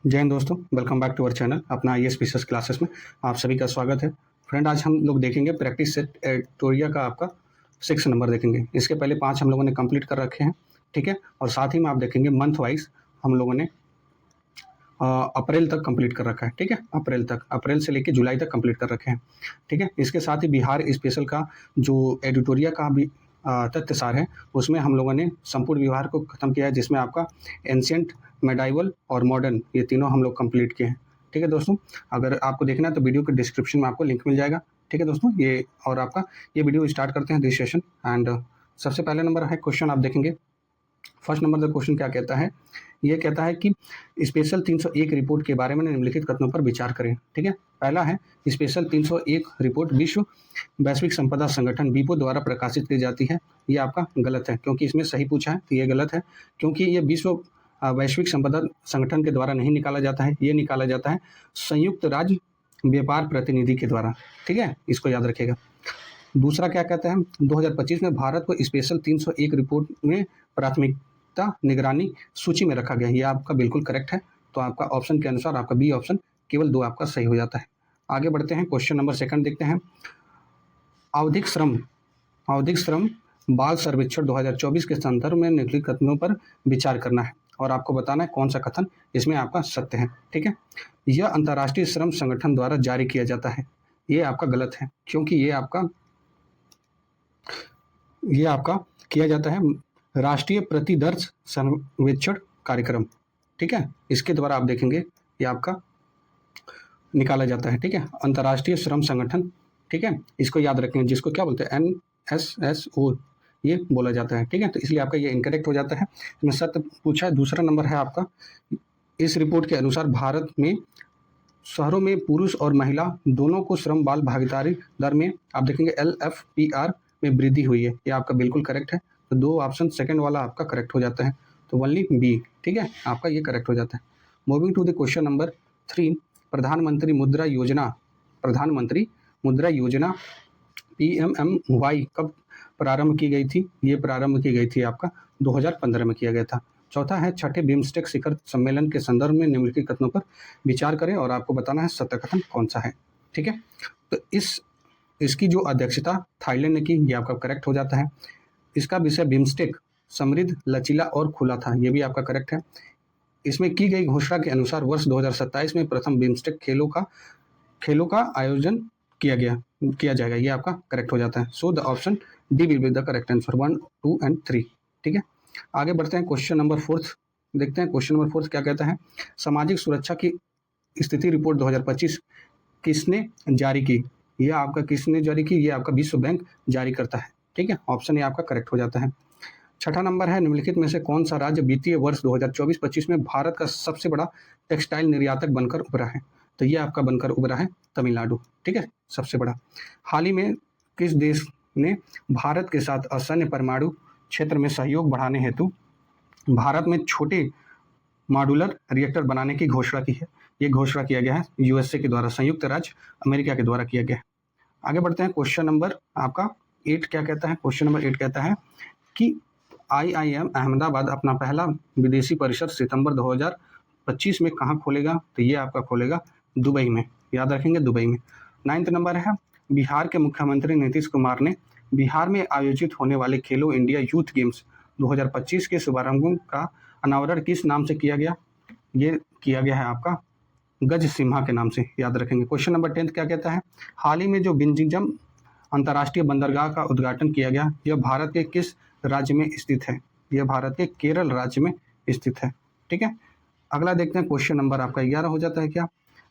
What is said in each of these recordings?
जय हिंद दोस्तों, welcome back to our channel अपना आईएएस पीसीएस क्लासेस में आप सभी का स्वागत है। फ्रेंड, आज हम लोग देखेंगे प्रैक्टिस सेट एडिटोरिया का आपका 6 नंबर देखेंगे। इसके पहले 5 हम लोगों ने कंप्लीट कर रखे हैं, ठीक है। और साथ ही में आप देखेंगे मंथ वाइज हम लोगों ने अप्रैल तक कंप्लीट कर रखा है, ठीक है। अप्रैल से लेकर जुलाई तक कंप्लीट कर रखे हैं, ठीक है। इसके साथ ही बिहार स्पेशल का जो एडिटोरिया का भी तथ्य सार है, उसमें हम लोगों ने संपूर्ण विहार को खत्म किया है, जिसमें आपका एंशियंट, मेडाइवल और मॉडर्न ये तीनों हम लोग कंप्लीट किए हैं, ठीक है दोस्तों। अगर आपको देखना है तो वीडियो के डिस्क्रिप्शन में आपको लिंक मिल जाएगा, ठीक है दोस्तों। ये और आपका ये वीडियो स्टार्ट करते हैं दिस सेशन। एंड सबसे पहले नंबर है क्वेश्चन, आप देखेंगे फर्स्ट नंबर का क्वेश्चन क्या कहता है। ये कहता है कि स्पेशल 301 रिपोर्ट के बारे में निम्नलिखित कथनों पर विचार करें, ठीक है। पहला है स्पेशल 301 रिपोर्ट विश्व वैश्विक संपदा संगठन वीपो द्वारा प्रकाशित की जाती है। ये आपका गलत है, क्योंकि इसमें सही पूछा है तो ये गलत है, क्योंकि ये विश्व वैश्विक संपदा संगठन के द्वारा नहीं निकाला जाता है, ये निकाला जाता है संयुक्त राज्य व्यापार प्रतिनिधि के द्वारा, ठीक है। इसको याद रखिएगा। दूसरा क्या कहता है, 2025 में भारत को स्पेशल 301 रिपोर्ट में प्राथमिकता निगरानी सूची में रखा गया। ये आपका बिल्कुल करेक्ट है, तो आपका ऑप्शन के अनुसार आपका बी ऑप्शन केवल 2 आपका सही हो जाता है। आगे बढ़ते हैं, क्वेश्चन नंबर सेकंड देखते हैं। आवधिक श्रम बाल सर्वेक्षण 2024 के संदर्भ में निम्नलिखित कथनों पर विचार करना है और आपको बताना है कौन सा कथन इसमें आपका सत्य है, ठीक है। यह अंतर्राष्ट्रीय श्रम संगठन द्वारा जारी किया जाता है, ये आपका गलत है, क्योंकि ये आपका किया जाता है राष्ट्रीय प्रतिदर्श सर्वेक्षण कार्यक्रम, ठीक है। इसके द्वारा आप देखेंगे ये आपका निकाला जाता है, ठीक है, अंतर्राष्ट्रीय श्रम संगठन, ठीक है। इसको याद रखेंगे, जिसको क्या बोलते हैं NSSO ये बोला जाता है, ठीक है। तो इसलिए आपका ये इनकरेक्ट हो जाता है, इसमें सत्य पूछा है। दूसरा नंबर है आपका, इस रिपोर्ट के अनुसार भारत में शहरों में पुरुष और महिला दोनों को श्रम बाल भागीदारी दर में आप देखेंगे LFPR में वृद्धि हुई है। ये आपका बिल्कुल करेक्ट है, तो 2 ऑप्शन सेकंड वाला आपका करेक्ट हो जाता है, तो ओनली बी, ठीक है, आपका ये करेक्ट हो जाता है। Moving to the question number 3, प्रधानमंत्री मुद्रा योजना PMMY कब प्रारंभ की गई थी। ये प्रारंभ की गई थी आपका 2015 में किया गया था। चौथा है छठे बिम्स्टेक शिखर सम्मेलन के संदर्भ में निम्नलिखित कथनों पर विचार करें और आपको बताना है सत्य कथन कौन सा है, ठीक है। तो इसकी जो अध्यक्षता थाईलैंड ने की, ये आपका करेक्ट हो जाता है। इसका विषय बिम्स्टेक समृद्ध, लचीला और खुला था, ये भी आपका करेक्ट है। इसमें की गई घोषणा के अनुसार वर्ष 2027 में प्रथम बिम्स्टेक खेलों का आयोजन किया जाएगा, ये आपका करेक्ट हो जाता है। So the option D will be the correct answer 1, 2 and 3, ठीक है। आगे बढ़ते हैं, क्वेश्चन नंबर 4 देखते हैं। क्वेश्चन नंबर 4 क्या कहता है, सामाजिक सुरक्षा की स्थिति रिपोर्ट 2025 किसने जारी की। ये आपका किसने जारी की, ये आपका विश्व बैंक जारी करता है, ठीक है। ऑप्शन ये आपका करेक्ट हो जाता है। छठा नंबर है, निम्नलिखित में से कौन सा राज्य वित्तीय वर्ष 2024-25 में भारत का सबसे बड़ा टेक्सटाइल निर्यातक बनकर उभरा है। तो ये आपका बनकर उभरा है तमिलनाडु, ठीक है, सबसे बड़ा। हाल ही में किस देश ने भारत के साथ असैन्य परमाणु क्षेत्र में सहयोग बढ़ाने हेतु भारत में छोटे मॉड्यूलर रिएक्टर बनाने की घोषणा की है। ये घोषणा किया गया है USA के द्वारा, संयुक्त राज्य अमेरिका के द्वारा किया गया है। आगे बढ़ते हैं, क्वेश्चन नंबर आपका 8 क्या कहता है। क्वेश्चन नंबर 8 कहता है कि IIM अहमदाबाद अपना पहला विदेशी परिसर सितंबर 2025 में कहाँ खोलेगा। तो ये आपका खोलेगा दुबई में, याद रखेंगे दुबई में। 9th नंबर है, बिहार के मुख्यमंत्री नीतीश कुमार ने बिहार में आयोजित होने वाले खेलो इंडिया यूथ गेम्स 2025 के शुभारंभों का अनावरण किस नाम से किया गया। ये किया गया है आपका गज सिम्हा के नाम से, याद रखेंगे। क्वेश्चन नंबर 10 क्या कहता है, हाल ही में जो बिंजिंगम अंतर्राष्ट्रीय बंदरगाह का उद्घाटन किया गया, यह भारत के किस राज्य में स्थित है। यह भारत के केरल राज्य में स्थित है, ठीक है। अगला देखते हैं, क्वेश्चन नंबर आपका 11 हो जाता है क्या।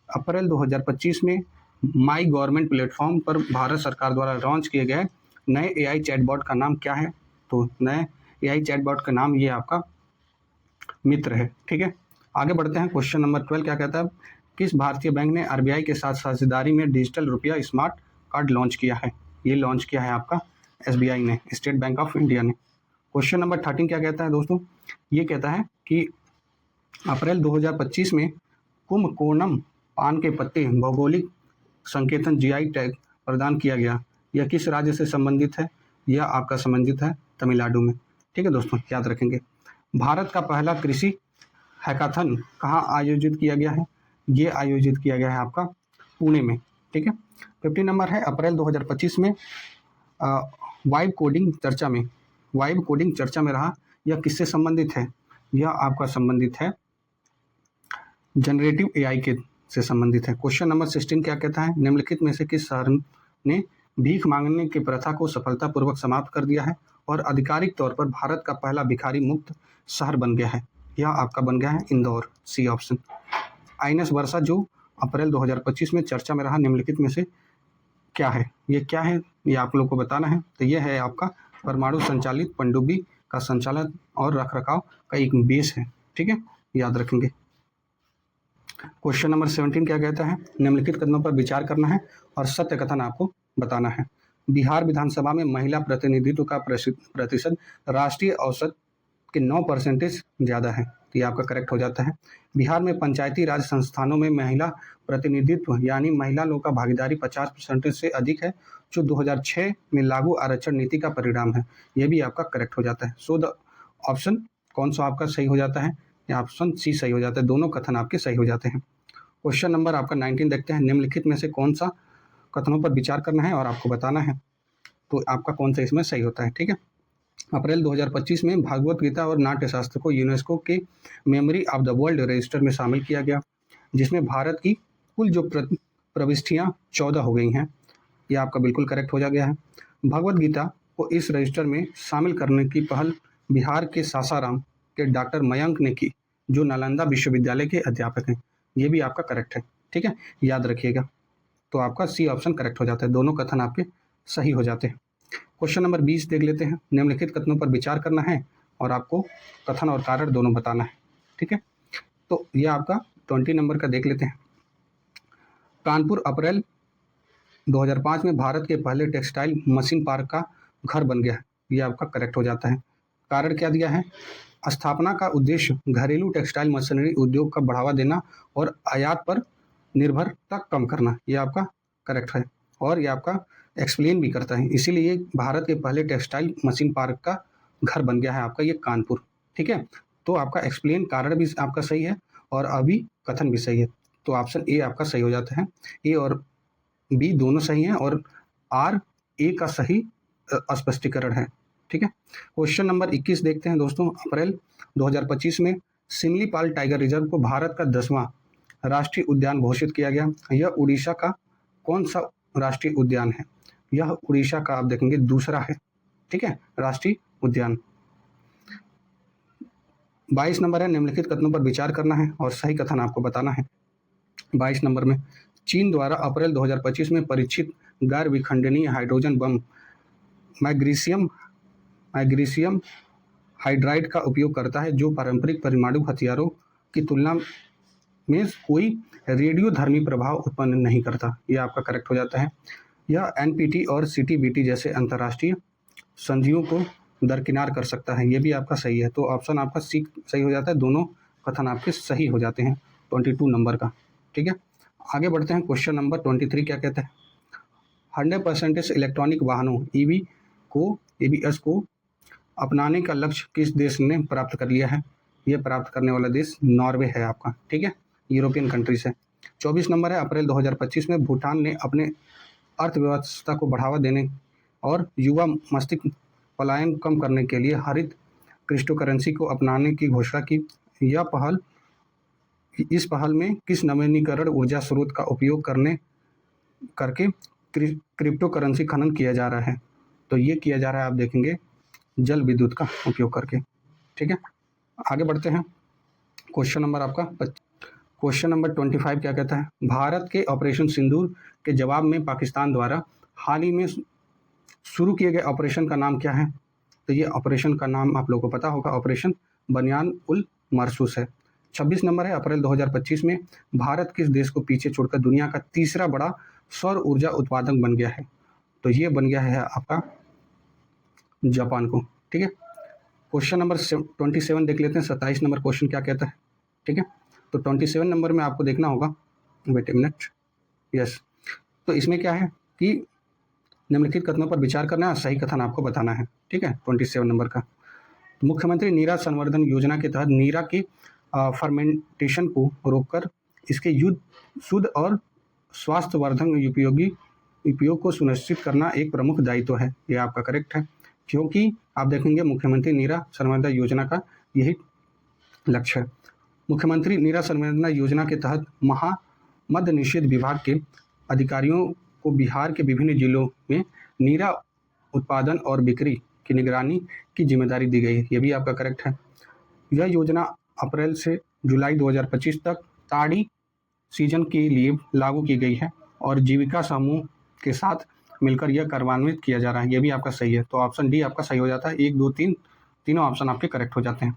अप्रैल 2025 में माई गवर्नमेंट प्लेटफॉर्म पर भारत सरकार द्वारा लॉन्च किए गए नए AI चैटबॉट का नाम क्या है। तो नए AI चैटबॉट का नाम ये आपका मित्र है, ठीक है। आगे बढ़ते हैं, क्वेश्चन नंबर 12 क्या कहता है, किस भारतीय बैंक ने RBI के साथ साझेदारी में डिजिटल रुपया स्मार्ट कार्ड लॉन्च किया है। ये लॉन्च किया है आपका SBI ने, स्टेट बैंक ऑफ इंडिया ने। क्वेश्चन नंबर 13 क्या कहता है दोस्तों, ये कहता है कि अप्रैल 2025 में कुंभकोणम पान के पत्ते भौगोलिक संकेतन GI टैग प्रदान किया गया, यह किस राज्य से संबंधित है। यह आपका संबंधित है तमिलनाडु में, ठीक है दोस्तों, याद रखेंगे। भारत का पहला कृषि हैकाथन कहाँ आयोजित किया गया है? ये आयोजित किया गया है आपका पुणे में, ठीक है। 50 नंबर है, अप्रैल 2025 में वाइब कोडिंग चर्चा में रहा। यह किससे संबंधित है? यह आपका संबंधित है जनरेटिव एआई के से संबंधित है। क्वेश्चन नंबर 16 क्या कहता है? निम्नलिखित में से किस शहर ने भीख मांगने की प्रथा को सफलतापूर्वक समाप्त कर दिया है और आधिकारिक तौर पर भारत का पहला भिखारी मुक्त शहर बन गया है? यह आपका बन गया है इंदौर, सी ऑप्शन। आईएनएस वर्षा जो अप्रैल 2025 में चर्चा में रहा, निम्नलिखित में से क्या है? ये क्या है, ये आप लोग को बताना है। तो ये है आपका परमाणु संचालित पनडुब्बी का संचालन और रखरखाव का एक बेस है, ठीक है, याद रखेंगे। क्वेश्चन नंबर 17 क्या कहता है? निम्नलिखित कथनों पर विचार करना है और सत्य कथन आपको बताना है। बिहार विधानसभा में महिला प्रतिनिधित्व का प्रतिशत राष्ट्रीय औसत के 9% ज़्यादा है, तो ये आपका करेक्ट हो जाता है। बिहार में पंचायती राज संस्थानों में महिला प्रतिनिधित्व यानी महिला लोगों का भागीदारी 50% से अधिक है, जो 2006 में लागू आरक्षण नीति का परिणाम है। ये भी आपका करेक्ट हो जाता है। सो द ऑप्शन कौन सा आपका सही हो जाता है? ऑप्शन सी सही हो जाता है। दोनों कथन आपके सही हो जाते हैं। क्वेश्चन नंबर आपका 19 देखते हैं। निम्नलिखित में से कौन सा कथनों पर विचार करना है और आपको बताना है, तो आपका कौन सा इसमें सही होता है, ठीक है। अप्रैल 2025 में भागवत गीता और नाट्य शास्त्र को यूनेस्को के memory of the world register में शामिल किया गया, जिसमें भारत की कुल जो प्रविष्टियाँ 14 हो गई हैं। यह आपका बिल्कुल करेक्ट हो जा गया है। भगवत गीता को इस रजिस्टर में शामिल करने की पहल बिहार के सासाराम के डॉक्टर मयंक ने की, जो नालंदा विश्वविद्यालय के अध्यापक हैं। ये भी आपका करेक्ट है, ठीक है, याद रखिएगा। तो आपका सी ऑप्शन करेक्ट हो जाता है। दोनों कथन आपके सही हो जाते हैं। क्वेश्चन नंबर 20 देख लेते हैं। निम्नलिखित कथनों पर विचार करना है और आपको कथन और कारण दोनों बताना है, ठीक है। तो ये आपका 20 नंबर का देख लेते हैं। कानपुर अप्रैल 2005 में भारत के पहले टेक्सटाइल मशीन पार्क का घर बन गया है। ये आपका करेक्ट हो जाता है। कारण क्या दिया है? स्थापना का उद्देश्य घरेलू टेक्सटाइल मशीनरी उद्योग का बढ़ावा देना और आयात पर निर्भरता कम करना। ये आपका करेक्ट है और ये आपका एक्सप्लेन भी करता है, इसीलिए भारत के पहले टेक्सटाइल मशीन पार्क का घर बन गया है आपका ये कानपुर, ठीक है। तो आपका एक्सप्लेन कारण भी आपका सही है और अभी कथन भी सही है, तो ऑप्शन ए आपका सही हो जाता है। ए और बी दोनों सही हैं और आर ए का सही स्पष्टीकरण है, ठीक है। क्वेश्चन नंबर 21 देखते हैं दोस्तों। अप्रैल 2025 में सिमलीपाल टाइगर रिजर्व को भारत का 10वां राष्ट्रीय उद्यान घोषित किया गया। यह उड़ीसा का कौन सा राष्ट्रीय उद्यान है? यह उड़ीसा का आप देखेंगे दूसरा है, ठीक है, राष्ट्रीय उद्यान। 22 नंबर है। निम्नलिखित कथनों पर विचार करना है और सही कथन आपको बताना है। 22 नंबर में चीन द्वारा अप्रैल 2025 में परीक्षित गैर विखंडनीय हाइड्रोजन बम मैग्नीशियम हाइड्राइड का उपयोग करता है, जो पारंपरिक परमाणु हथियारों की तुलना में कोई रेडियोधर्मी प्रभाव उत्पन्न नहीं करता। यह आपका करेक्ट हो जाता है। यह एनपीटी और सीटीबीटी जैसे अंतर्राष्ट्रीय संधियों को दरकिनार कर सकता है। यह भी आपका सही है, तो ऑप्शन आपका सी सही हो जाता है। दोनों कथन आपके सही हो जाते हैं 22 नंबर का, ठीक है। आगे बढ़ते हैं। क्वेश्चन नंबर 23 क्या कहता है? 100% इलेक्ट्रॉनिक वाहनों EVs को अपनाने का लक्ष्य किस देश ने प्राप्त कर लिया है? यह प्राप्त करने वाला देश नॉर्वे है आपका, ठीक है, यूरोपियन कंट्रीज है। 24 नंबर है। अप्रैल 2025 में भूटान ने अपने अर्थव्यवस्था को बढ़ावा देने और युवा मस्तिष्क पलायन कम करने के लिए हरित क्रिप्टोकरेंसी को अपनाने की घोषणा की। इस पहल में किस नवीनीकरण ऊर्जा स्रोत का उपयोग करके क्रिप्टोकरेंसी खनन किया जा रहा है? तो ये किया जा रहा है, आप देखेंगे, जल विद्युत का उपयोग करके, ठीक है। आगे बढ़ते हैं। क्वेश्चन नंबर 25 क्या कहता है? भारत के ऑपरेशन सिंदूर के जवाब में पाकिस्तान द्वारा हाल ही में शुरू किए गए ऑपरेशन का नाम क्या है? तो ये ऑपरेशन का नाम आप लोगों को पता होगा, ऑपरेशन बनियान उल मरसूस है। 26 नंबर है। अप्रैल 2025 में भारत किस देश को पीछे छोड़कर दुनिया का तीसरा बड़ा सौर ऊर्जा उत्पादक बन गया है? तो ये बन गया है आपका जापान को, ठीक है। क्वेश्चन नंबर 27 देख लेते हैं। 27 नंबर क्वेश्चन क्या कहता है, ठीक है। तो 27 नंबर में आपको देखना होगा, वेट ए मिनट, यस। तो इसमें क्या है कि निम्नलिखित कथनों पर विचार करना है और सही कथन आपको बताना है, ठीक है। 27 नंबर का मुख्यमंत्री नीरा संवर्धन योजना के तहत नीरा के फर्मेंटेशन को रोककर इसके शुद्ध और स्वास्थ्यवर्धक उपयोग को सुनिश्चित करना एक प्रमुख दायित्व है। ये आपका करेक्ट है, क्योंकि आप देखेंगे मुख्यमंत्री नीरा सर्वनर्मदा योजना का यही लक्ष्य है। मुख्यमंत्री नीरा सर्वनर्मदा योजना के तहत मद्य निषेध विभाग के अधिकारियों को बिहार के विभिन्न जिलों में नीरा उत्पादन और बिक्री की निगरानी की जिम्मेदारी दी गई है। ये भी आपका करेक्ट है। यह योजना अप्रैल से जुलाई 2025 तक ताड़ी सीजन के लिए लागू की गई है और जीविका समूह के साथ मिलकर यह कार्यान्वित किया जा रहा है। ये भी आपका सही है, तो ऑप्शन डी आपका सही हो जाता है। 1, 2, 3 तीनों ऑप्शन आपके करेक्ट हो जाते हैं।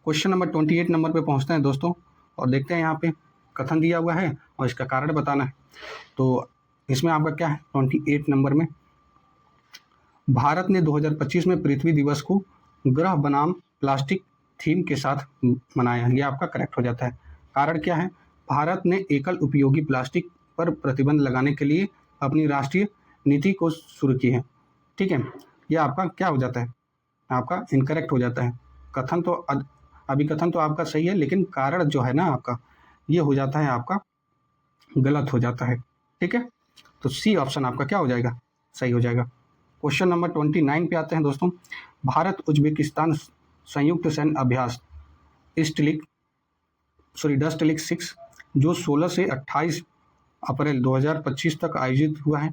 क्वेश्चन नंबर 28 नंबर पे पहुंचते हैं दोस्तों, और देखते हैं यहाँ पे कथन दिया हुआ है और इसका कारण बताना है। तो इसमें आपका क्या है 28 नंबर में, भारत ने 2025 में पृथ्वी दिवस को ग्रह बनाम प्लास्टिक थीम के साथ मनाया। ये आपका करेक्ट हो जाता है। कारण क्या है, भारत ने एकल उपयोगी प्लास्टिक पर प्रतिबंध लगाने के लिए अपनी राष्ट्रीय नीति को शुरू की है। ठीक है, यह आपका क्या हो जाता है, आपका इनकरेक्ट हो जाता है। कथन तो अभिकथन तो आपका सही है, लेकिन कारण जो है ना आपका ये हो जाता है आपका गलत हो जाता है। ठीक है, तो सी ऑप्शन आपका क्या हो जाएगा, सही हो जाएगा। क्वेश्चन नंबर 29 पे आते हैं दोस्तों। भारत उज्बेकिस्तान संयुक्त सैन्य अभ्यास डस्ट 6 जो 16 से 28 अप्रैल 2025 तक आयोजित हुआ है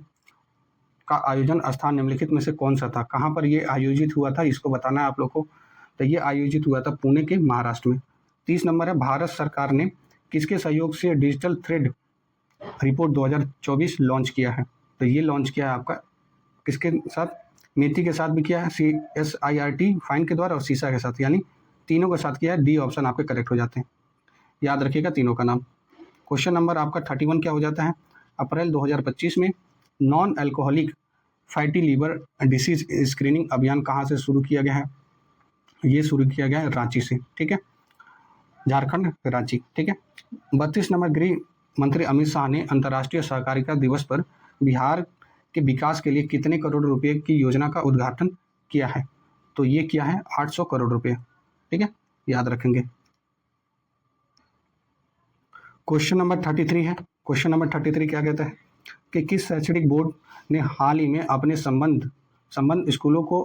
का आयोजन स्थान निम्नलिखित में से कौन सा था। कहाँ पर ये आयोजित हुआ था इसको बताना है आप लोग को। तो ये आयोजित हुआ था पुणे के महाराष्ट्र में। 30 नंबर है, भारत सरकार ने किसके सहयोग से डिजिटल थ्रेड रिपोर्ट 2024 लॉन्च किया है। तो ये लॉन्च किया है आपका किसके साथ, मेथी के साथ भी किया है, CSIRT फाइन के द्वारा, और सीसा के साथ, यानी तीनों के साथ किया है। डी ऑप्शन आपके करेक्ट हो जाते हैं, याद रखिएगा तीनों का नाम। क्वेश्चन नंबर आपका 31 क्या हो जाता है, अप्रैल 2025 में non alcoholic fatty liver disease screening अभियान कहाँ से शुरू किया गया है। ये शुरू किया गया है रांची से। ठीक है, झारखंड रांची। ठीक है, 32 नंबर, गृह मंत्री अमित शाह ने अंतर्राष्ट्रीय सहकारिता दिवस पर बिहार के विकास के लिए कितने करोड़ रुपए की योजना का उद्घाटन किया है। तो ये किया है 800 करोड़ रुपए। ठीक है, याद रखेंगे। क्वेश्चन नंबर 33 है। क्वेश्चन नंबर 33 क्या कहता है कि किस शैक्षणिक बोर्ड ने हाल ही में अपने संबंध स्कूलों को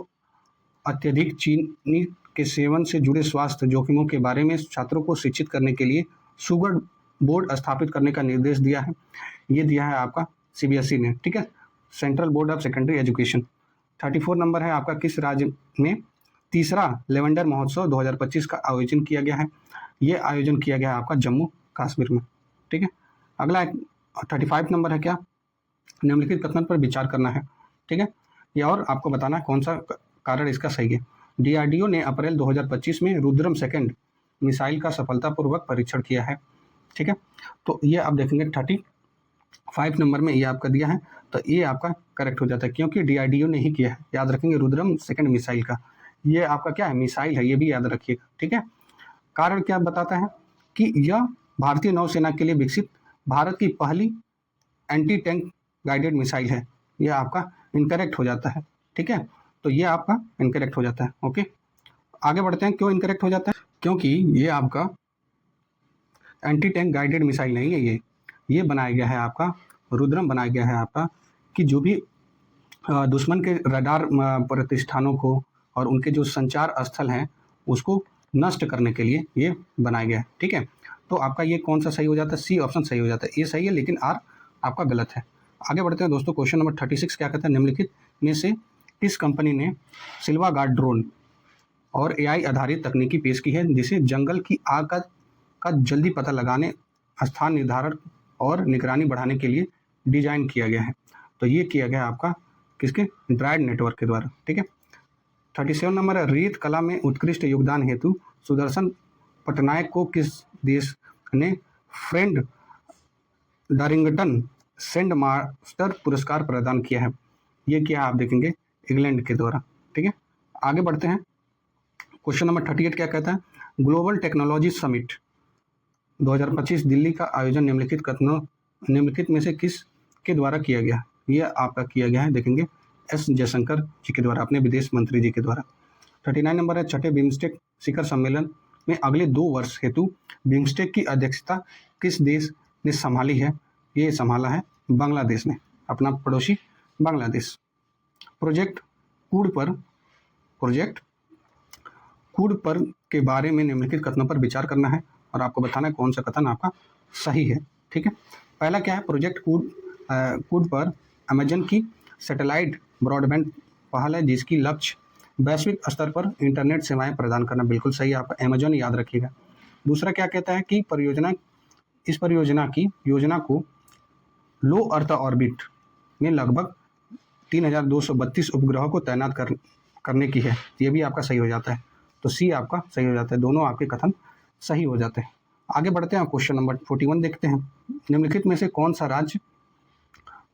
अत्यधिक चीनी के सेवन से जुड़े स्वास्थ्य जोखिमों के बारे में छात्रों को शिक्षित करने के लिए शुगर बोर्ड स्थापित करने का निर्देश दिया है। ये दिया है आपका CBSE ने। ठीक है, central board of secondary education. 34 number है आपका, किस राज्य में तीसरा लेवेंडर महोत्सव 2025 का आयोजन किया गया है। ये आयोजन किया गया है आपका जम्मू कश्मीर में। ठीक है, अगला 35 नंबर है, क्या निम्नलिखित कथन पर विचार करना है। ठीक है, ये और आपको बताना है कौन सा कारण इसका सही है। DRDO ने अप्रैल 2025 में रुद्रम सेकंड मिसाइल का सफलतापूर्वक परीक्षण किया है। ठीक है, तो ये आप देखेंगे 35 नंबर में ये आपका दिया है, तो ये आपका करेक्ट हो जाता है, क्योंकि DRDO ने ही किया है। याद रखेंगे रुद्रम सेकंड मिसाइल का, ये आपका क्या है, मिसाइल है, ये भी याद रखिएगा। ठीक है, कारण क्या बताता है कि यह भारतीय नौसेना के लिए विकसित भारत की पहली एंटी टैंक गाइडेड मिसाइल है। यह आपका इनकरेक्ट हो जाता है। ठीक है, तो ये आपका इनकरेक्ट हो जाता है। ओके, आगे बढ़ते हैं। क्यों इनकरेक्ट हो जाता है, क्योंकि ये आपका एंटी टैंक गाइडेड मिसाइल नहीं है, ये बनाया गया है आपका रुद्रम बनाया गया है आपका कि जो भी दुश्मन के रडार प्रतिष्ठानों को और उनके जो संचार स्थल हैं उसको नष्ट करने के लिए ये बनाया गया है। ठीक है, तो आपका ये कौन सा सही हो जाता है, सी ऑप्शन सही हो जाता है। ये सही है, लेकिन आर आपका गलत है। आगे बढ़ते हैं दोस्तों। क्वेश्चन नंबर 36 क्या कहता है, निम्नलिखित में से किस कंपनी ने सिल्वा गार्ड ड्रोन और AI आधारित तकनीकी पेश की है जिसे जंगल की आग का जल्दी पता लगाने, स्थान निर्धारण और निगरानी बढ़ाने के लिए डिजाइन किया गया है। तो ये किया गया आपका किसके, ड्राइड नेटवर्क के द्वारा। ठीक है, 37 नंबर है, रेत कला में उत्कृष्ट योगदान हेतु सुदर्शन पटनायक को किस देश ने फ्रेंड डारिंगटन सेंड मास्टर पुरस्कार प्रदान किया है। ये क्या आप देखेंगे, इंग्लैंड के द्वारा। ठीक है, आगे बढ़ते हैं। क्वेश्चन नंबर 38 क्या कहता है, ग्लोबल टेक्नोलॉजी समिट 2025 दिल्ली का आयोजन निम्नलिखित में से किस के द्वारा किया गया। ये आपका किया गया है, देखेंगे S जयशंकर जी के द्वारा, अपने विदेश मंत्री जी के द्वारा। 39 नंबर है, छठे बिम्स्टेक शिखर सम्मेलन में अगले 2 वर्ष हेतु बिम्स्टेक की अध्यक्षता किस देश ने संभाली है? ये संभाला है बांग्लादेश ने, अपना पड़ोसी बांग्लादेश। प्रोजेक्ट कूड़ पर के बारे में निम्नलिखित कथनों पर विचार करना है और आपको बताना है कौन सा कथन आपका सही है। ठीक है, पहला क्या है? प्रोजेक्ट कूड़ पर अमेजन की सैटेलाइट ब्रॉडबैंड पहल है जिसकी लक्ष्य वैश्विक स्तर पर इंटरनेट सेवाएं प्रदान करना। बिल्कुल सही, आप अमेजन याद रखिएगा। दूसरा क्या कहता है कि इस परियोजना की योजना को लो अर्थ ऑर्बिट में लगभग 3232 उपग्रहों को तैनात करने की है। ये भी आपका सही हो जाता है, तो सी आपका सही हो जाता है। दोनों आपके कथन सही हो जाते हैं। आगे बढ़ते हैं, क्वेश्चन नंबर 41 देखते हैं। निम्नलिखित में से कौन सा राज्य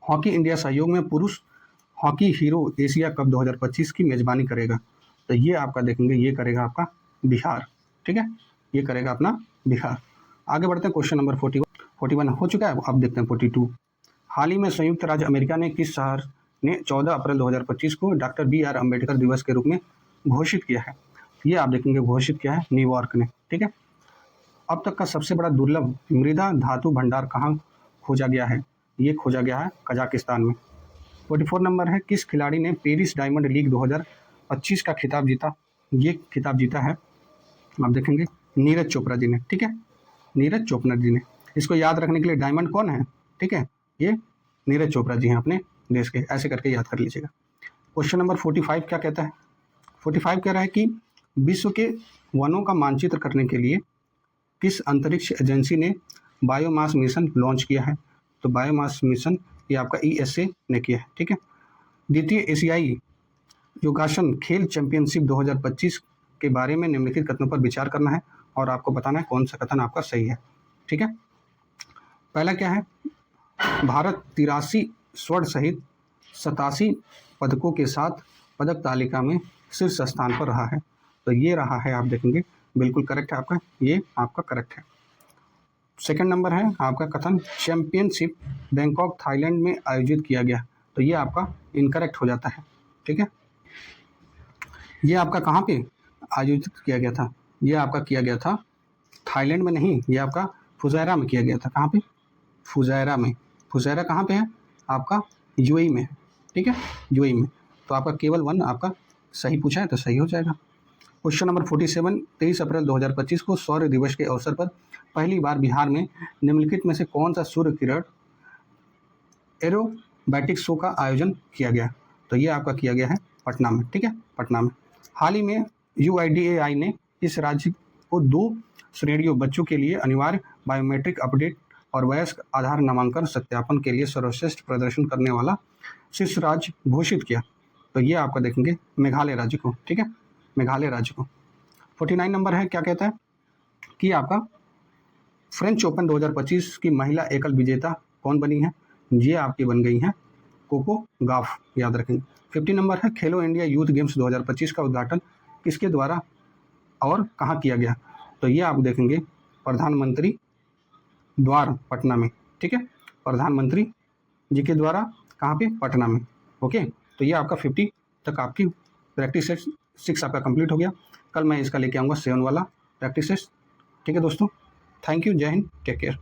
हॉकी इंडिया सहयोग में पुरुष हॉकी हीरो एशिया कप 2025 की मेजबानी करेगा? तो ये आपका देखेंगे, ये करेगा आपका बिहार। ठीक है, ये करेगा अपना बिहार। आगे बढ़ते हैं, क्वेश्चन नंबर 41 हो चुका है। अब देखते हैं 42। हाल ही में संयुक्त राज्य अमेरिका ने किस शहर ने 14 अप्रैल 2025 को डॉक्टर BR अम्बेडकर दिवस के रूप में घोषित किया है? ये आप देखेंगे घोषित किया है न्यूयॉर्क ने। ठीक है, अब तक का सबसे बड़ा दुर्लभ मृदा धातु भंडार कहाँ खोजा गया है? ये खोजा गया है कजाकिस्तान में। 44 नंबर है, किस खिलाड़ी ने पेरिस डायमंड लीग 2025 का खिताब जीता? ये खिताब जीता है, आप देखेंगे, नीरज चोपड़ा जी ने। ठीक है, नीरज चोपड़ा जी ने। इसको याद रखने के लिए डायमंड कौन है? ठीक है, ये नीरज चोपड़ा जी हैं अपने देश के, ऐसे करके याद कर लीजिएगा। क्वेश्चन नंबर 45 क्या कहता है? 45 कह रहा है कि विश्व के वनों का मानचित्र करने के लिए किस अंतरिक्ष एजेंसी ने बायोमास मिशन लॉन्च किया है? तो बायोमास मिशन ये आपका ESA ने किया है। ठीक है, द्वितीय एशियाई योगासन खेल चैंपियनशिप 2025 के बारे में निम्नलिखित कथनों पर विचार करना है और आपको बताना है कौन सा कथन आपका सही है। ठीक है, पहला क्या है? भारत 83 स्वर्ण सहित 87 पदकों के साथ पदक तालिका में शीर्ष स्थान पर रहा है। तो ये रहा है, आप देखेंगे, बिल्कुल करेक्ट है आपका, ये आपका करेक्ट है। सेकंड नंबर है आपका कथन, चैंपियनशिप बैंकॉक थाईलैंड में आयोजित किया गया। तो ये आपका इनकरेक्ट हो जाता है। ठीक है, ये आपका कहाँ पे आयोजित किया गया था? ये आपका किया गया था थाईलैंड में नहीं, ये आपका फुजैरा में किया गया था। कहाँ पे? फुजैरा में। फुजैरा कहाँ पे है? आपका UAE में। ठीक है, UAE में। तो आपका केवल 1 आपका सही पूछा है, तो सही हो जाएगा। क्वेश्चन नंबर 47, 23 अप्रैल 2025 को सौर्य दिवस के अवसर पर पहली बार बिहार में निम्नलिखित में से कौन सा सूर्य किरण एरोबैटिक शो का आयोजन किया गया? तो ये आपका किया गया है पटना में। ठीक है, पटना में। हाल ही में UIDAI ने इस राज्य को 2 श्रेणियों बच्चों के लिए अनिवार्य बायोमेट्रिक अपडेट और वयस्क आधार नामांकन सत्यापन के लिए सर्वश्रेष्ठ प्रदर्शन करने वाला शीर्ष राज्य घोषित किया। तो ये आपका देखेंगे मेघालय राज्य को। ठीक है, मेघालय राज्य को। 49 नंबर है, क्या कहता है कि आपका फ्रेंच ओपन 2025 की महिला एकल विजेता कौन बनी है? ये आपकी बन गई हैं कोको गॉफ, याद रखेंगे। 50 नंबर है, खेलो इंडिया यूथ गेम्स 2025 का उद्घाटन किसके द्वारा और कहाँ किया गया? तो ये आप देखेंगे प्रधानमंत्री द्वार पटना में। ठीक है, प्रधानमंत्री जी के द्वारा कहाँ पे? पटना में। ओके, तो ये आपका 50 तक आपकी प्रैक्टिस सेट 6 आपका कंप्लीट हो गया। कल मैं इसका लेके आऊँगा 7 वाला प्रैक्टिस सेट। ठीक है दोस्तों, थैंक यू, जय हिंद, टेक केयर।